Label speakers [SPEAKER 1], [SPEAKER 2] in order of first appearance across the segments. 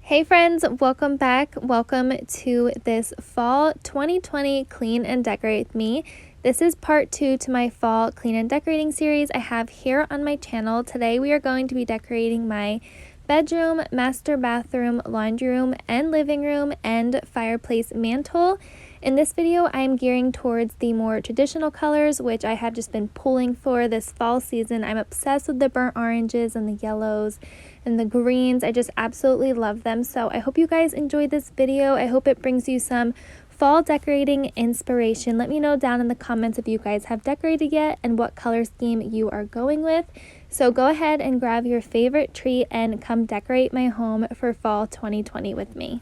[SPEAKER 1] Hey friends, welcome back. Welcome to this fall 2020 Clean and Decorate with me. This is part 2 to my fall clean and decorating series I have here on my channel. Today we are going to be decorating my bedroom, master bathroom, laundry room, and living room, and fireplace mantle. In this video, I am gearing towards the more traditional colors, which I have just been pulling for this fall season. I'm obsessed with the burnt oranges and the yellows and the greens. I just absolutely love them. So I hope you guys enjoyed this video. I hope it brings you some fall decorating inspiration. Let me know down in the comments if you guys have decorated yet and what color scheme you are going with. So go ahead and grab your favorite treat and come decorate my home for fall 2020 with me.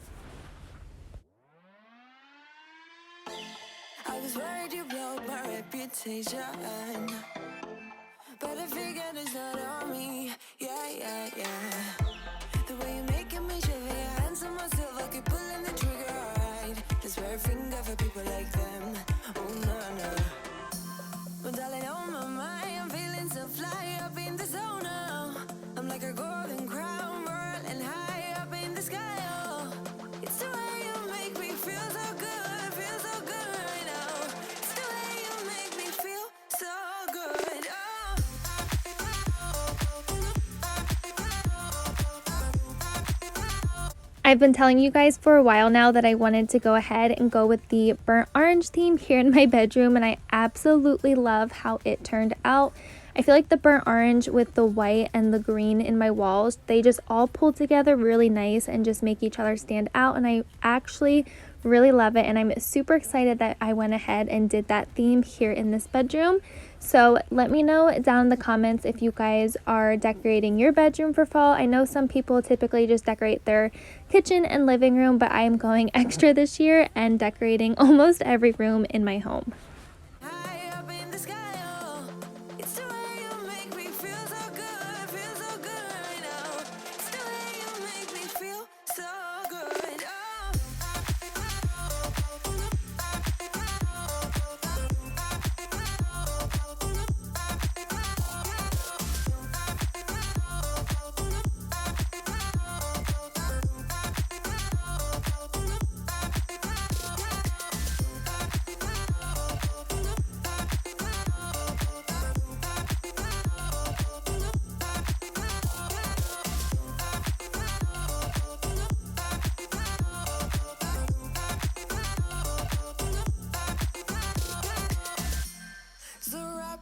[SPEAKER 2] I was worried you blow my reputation, but I figured it's not on me. Yeah. The way you're making me shiver, your hands on myself, I keep pulling the trigger, right? Just wear a finger for people like them. Oh no. Well, darling, on my mind, I'm feeling so fly up in the zone now. I'm like a golden crown, whirling high up in the sky. Oh, it's the way you make me feel so good right now. It's the way you make me feel so good.
[SPEAKER 1] I've been telling you guys for a while now that I wanted to go ahead and go with the burnt orange theme here in my bedroom, and I absolutely love how it turned out. I feel like the burnt orange with the white and the green in my walls, they just all pull together really nice and just make each other stand out, and I actually really love it, and I'm super excited that I went ahead and did that theme here in this bedroom. So let me know down in the comments if you guys are decorating your bedroom for fall. I know some people typically just decorate their kitchen and living room, but I am going extra this year and decorating almost every room in my home.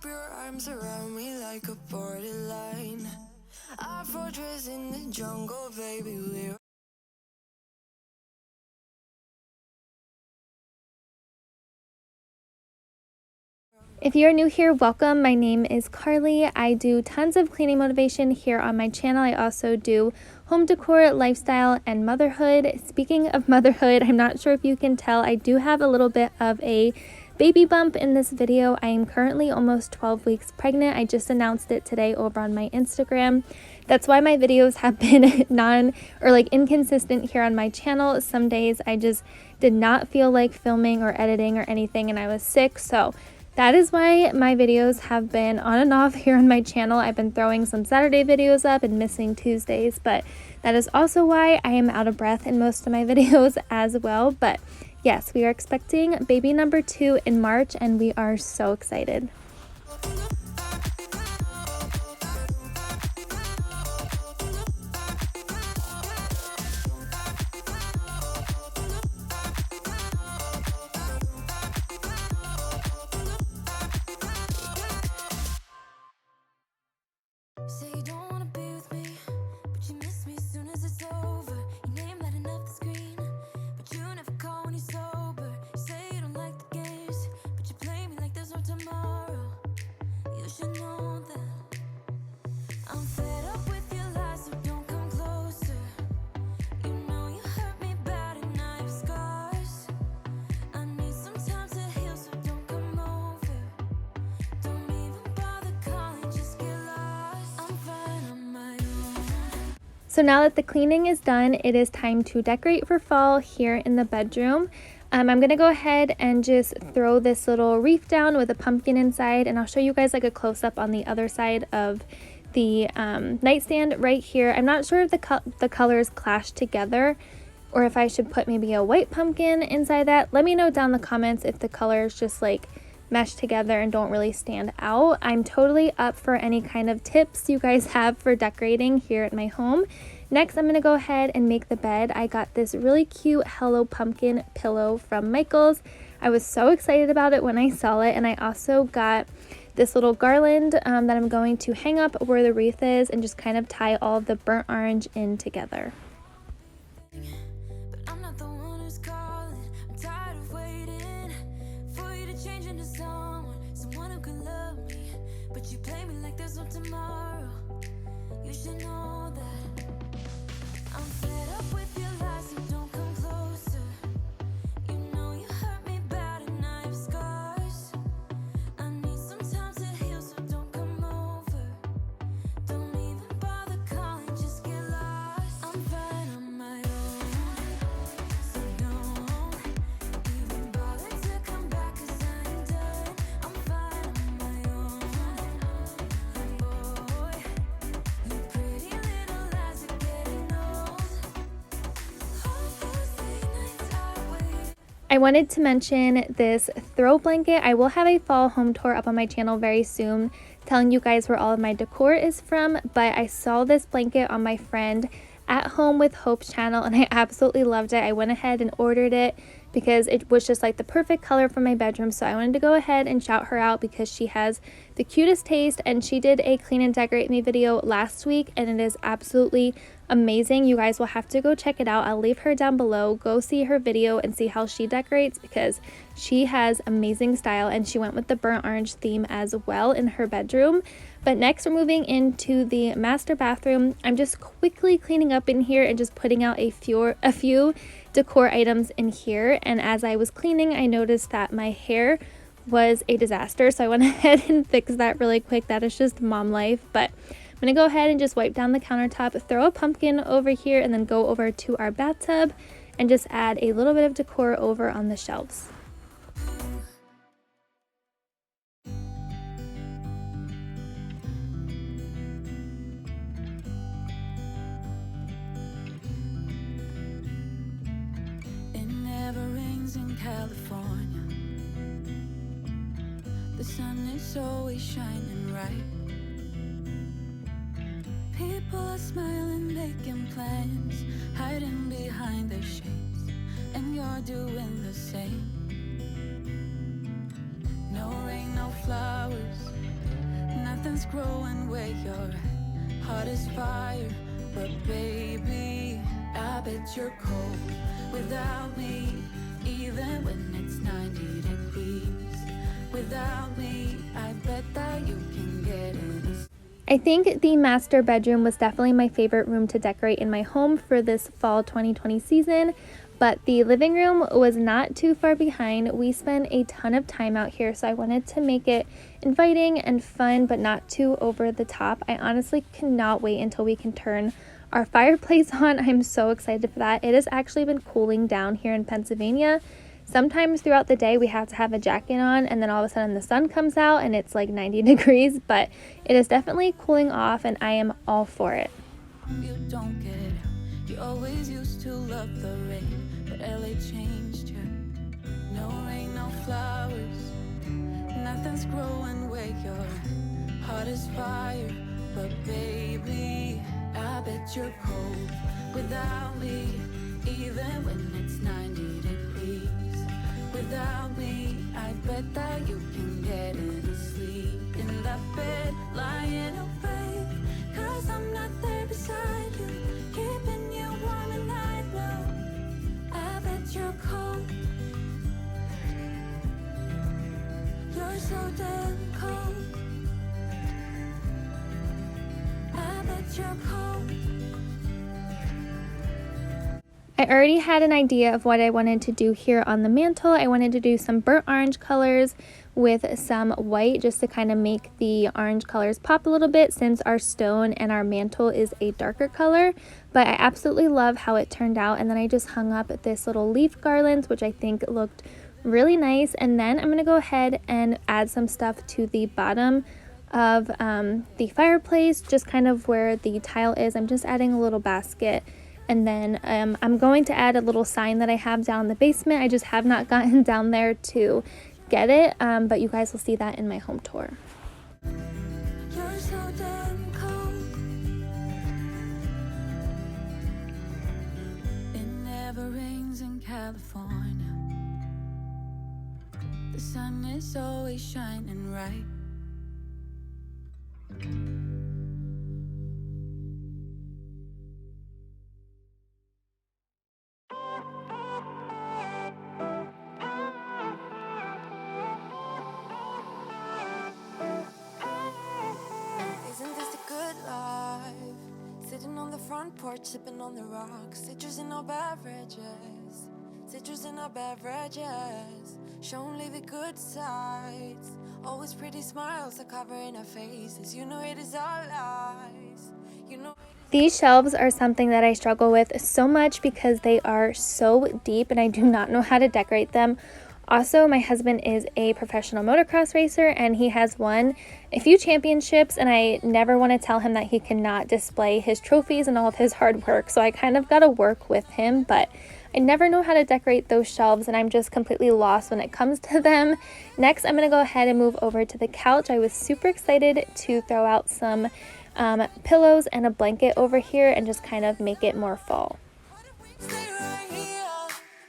[SPEAKER 2] Your arms around me like a borderline. Our fortress in the jungle, baby, we're
[SPEAKER 1] If you're new here, welcome. My name is Carlie. I do tons of cleaning motivation here on my channel. I also do home decor, lifestyle, and motherhood. Speaking of motherhood, I'm not sure if you can tell, I do have a little bit of a baby bump in this video. I am currently almost 12 weeks pregnant. I just announced it today over on my Instagram. That's why my videos have been inconsistent here on my channel. Some days I just did not feel like filming or editing or anything, and I was sick. So that is why my videos have been on and off here on my channel. I've been throwing some Saturday videos up and missing Tuesdays, but that is also why I am out of breath in most of my videos as well. But yes, we are expecting baby number 2 in March, and we are so excited.
[SPEAKER 2] say you don't wanna be with me, but you miss me as soon as it's over. Your name lighting up the screen, but you never call when you're sober. You say you don't like the games, but you play me like there's no tomorrow. You should know that I'm fed up with your lies, so don't come closer. You know you hurt me bad and I have scars. I need some time to heal, so don't come over. Don't even bother calling, just get lost. I'm fine on my own.
[SPEAKER 1] So now that the cleaning is done, it is time to decorate for fall here in the bedroom. I'm going to go ahead and just throw this little wreath down with a pumpkin inside, and I'll show you guys like a close-up on the other side of the nightstand right here. I'm not sure if the colors clash together or if I should put maybe a white pumpkin inside that. Let me know down in the comments if the colors just like mesh together and don't really stand out. I'm totally up for any kind of tips you guys have for decorating here at my home. Next, I'm going to go ahead and make the bed. I got this really cute Hello Pumpkin pillow from Michael's. I was so excited about it when I saw it, and I also got this little garland that I'm going to hang up where the wreath is and just kind of tie all of the burnt orange in together.
[SPEAKER 2] But I'm not the one who's calling. I'm tired of waiting for you to change into someone who can love me. But you play me like there's no tomorrow. You should know that I'm fed up with your lies, so don't come closer. You know you hurt me bad and I have scars. I need some time to heal, so don't come over. Don't even bother calling, just get lost. I'm fine on my own, so don't even bother to come back, 'cause I ain't done. I'm fine on my own. And boy, you pretty little lies are getting old. All those late nights I wait.
[SPEAKER 1] I wanted to mention this throw blanket. I will have a fall home tour up on my channel very soon telling you guys where all of my decor is from, but I saw this blanket on my friend At Home with Hope's channel and I absolutely loved it. I went ahead and ordered it because it was just like the perfect color for my bedroom, so I wanted to go ahead and shout her out because she has the cutest taste, and she did a clean and decorate me video last week and it is absolutely amazing. You guys will have to go check it out. I'll leave her down below. Go see her video and see how she decorates because she has amazing style, and she went with the burnt orange theme as well in her bedroom. But next we're moving into the master bathroom. I'm just quickly cleaning up in here and just putting out a few decor items in here, and as I was cleaning I noticed that my hair was a disaster, so I went ahead and fixed that really quick. That is just mom life. But I'm gonna go ahead and just wipe down the countertop, throw a pumpkin over here, and then go over to our bathtub and just add a little bit of decor over on the shelves.
[SPEAKER 2] It never rains in California. The sun is always shining bright. People are smiling, making plans, hiding behind their shades, and you're doing the same. No rain, no flowers, nothing's growing where you're at. Heart is fire, but baby, I bet you're cold without me, even when it's 90 degrees. Without me, I bet that you can get in.
[SPEAKER 1] I think the master bedroom was definitely my favorite room to decorate in my home for this fall 2020 season, but the living room was not too far behind. We spent a ton of time out here, so I wanted to make it inviting and fun, but not too over the top. I honestly cannot wait until we can turn our fireplace on. I'm so excited for that. It has actually been cooling down here in Pennsylvania. Sometimes throughout the day we have to have a jacket on, and then all of a sudden the sun comes out and it's like 90 degrees, but it is definitely cooling off and I am all for it.
[SPEAKER 2] You don't get it. You always used to love the rain, but LA changed you. No rain, no flowers, nothing's growing where you're at. Heart is fire, but baby, I bet you're cold without me, even when it's 90 degrees. Without me, I bet that you can get any sleep in that bed, lying awake, 'cause I'm not there beside you, keeping you warm, and I know I bet you're cold. You're so damn cold. I bet you're cold.
[SPEAKER 1] I already had an idea of what I wanted to do here on the mantle. I wanted to do some burnt orange colors with some white just to kind of make the orange colors pop a little bit, since our stone and our mantle is a darker color. But I absolutely love how it turned out, and then I just hung up this little leaf garland, which I think looked really nice. And then I'm going to go ahead and add some stuff to the bottom of the fireplace, just kind of where the tile is. I'm just adding a little basket. And then I'm going to add a little sign that I have down in the basement. I just have not gotten down there to get it, but you guys will see that in my home tour.
[SPEAKER 2] You're so damn cold. It never rains in California. The sun is always shining bright. Isn't this a good life? Sitting on the front porch, sipping on the rocks. Citrus in our beverages. Citrus in our beverages. Show only the good sides. Always pretty smiles are covering our faces. You know it is all lies. You know.
[SPEAKER 1] These shelves are something that I struggle with so much because they are so deep and I do not know how to decorate them. Also, my husband is a professional motocross racer and he has won a few championships, and I never want to tell him that he cannot display his trophies and all of his hard work, so I kind of got to work with him, but I never know how to decorate those shelves and I'm just completely lost when it comes to them. Next, I'm going to go ahead and move over to the couch. I was super excited to throw out some pillows and a blanket over here and just kind of make it more fall.
[SPEAKER 2] Stay right here,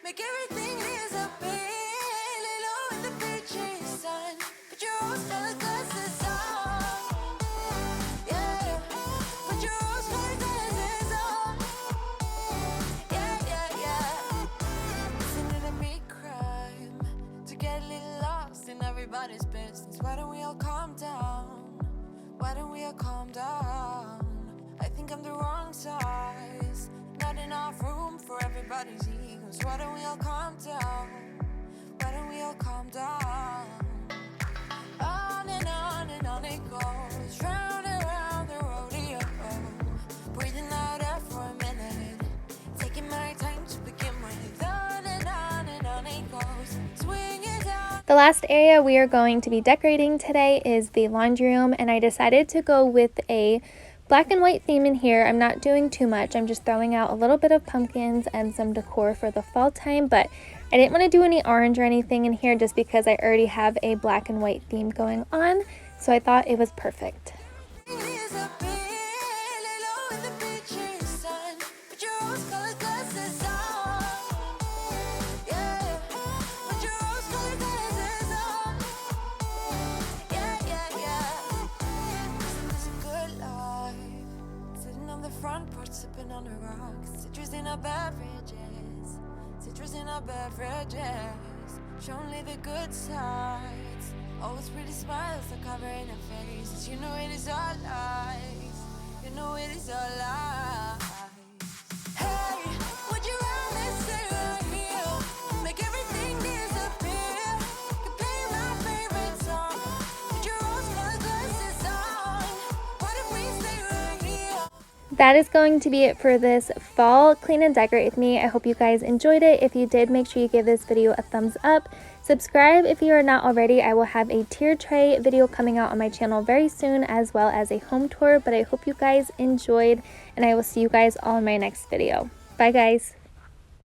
[SPEAKER 2] make everything disappear. Lay low in the beaches, sun. Put your rose-colored glasses on. Yeah, put your rose-colored glasses on. Yeah. Isn't it a big crime to get a little lost in everybody's business? Why don't we all calm down? Why don't we all calm down? I think I'm the wrong size. Not enough room for everybody's egos. Why don't we all calm down? Why don't we all calm down? On and on it goes. Round and round the rodeo. Breathing out air for a minute. Taking my time to begin with. On and on it goes. Swing it down.
[SPEAKER 1] The last area we are going to be decorating today is the laundry room, and I decided to go with a black and white theme in here. I'm not doing too much. I'm just throwing out a little bit of pumpkins and some decor for the fall time, but I didn't want to do any orange or anything in here just because I already have a black and white theme going on, so I thought it was perfect.
[SPEAKER 2] Sipping on the rocks, citrus in our beverages, citrus in our beverages. Show only the good sides. Always pretty smiles are covering our faces. You know it is all lies. You know it is all lies. Hey, would you rather stay right here? Make everything disappear. Could play my favorite song. Put your rose-colored glasses on. Why don't we stay right here?
[SPEAKER 1] That is going to be it for this fall clean and decorate with me. I hope you guys enjoyed it. If you did, make sure you give this video a thumbs up. Subscribe if you are not already. I will have a tier tray video coming out on my channel very soon, as well as a home tour. But I hope you guys enjoyed, and I will see you guys all in my next video. Bye guys.